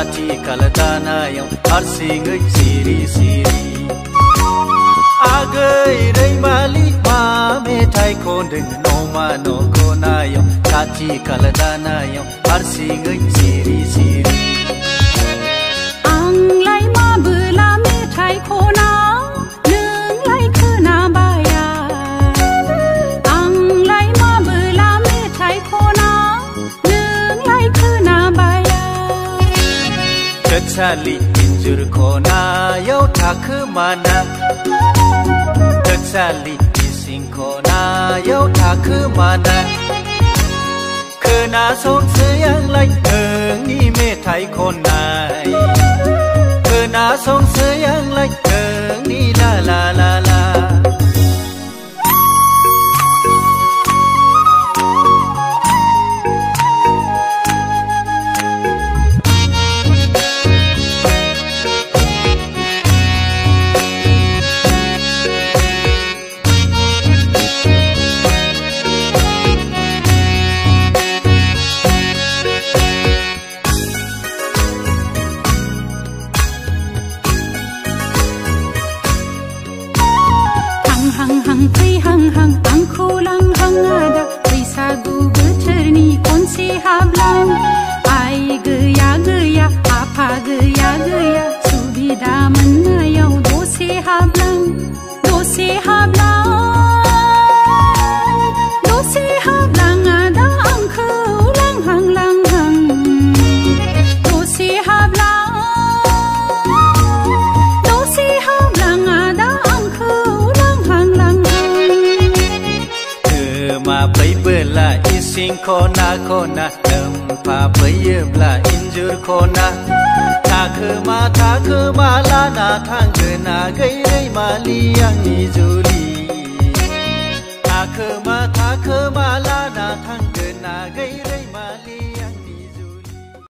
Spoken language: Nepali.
खाथि खालादानायाव हारसिङै सिरि सिरि आगै रैमालि मा मेथाइ खनदों नमा न' खनायाव खाथि खालादानायाव हारसिङै सिरि सिरि आंलाय माबोला मेथाइ खना नोंलाय खोनाबाया आंलाय माबोला मेथाइ खना नोंलाय खोनाबाया गोसालि इन्जुर खनायाव थाखोमाना गोसालि इसिं खनायाव थाखोमाना खोनासंसै आंलाय नोंनि मेथाइ खननाय खोनासंसै आंलाय नोंनि ला ला ला ला फैहांहां आंखौ लांहां आदा बैसागु बोथोरनि खनसे हाबलां आइ गैया गैया आफा गैया गैया सुबिदा मोननायाव दसे हाबलां दसे हाबलां आदा आंखौ लांहां लांहां दसे हाबलां आदा आंखौ फैबोला इसिं खना खना नोमफा फैयोब्ला इन्जुर खना थाखोमा लाना थांगोन आगै रैमालि आंनि जुलि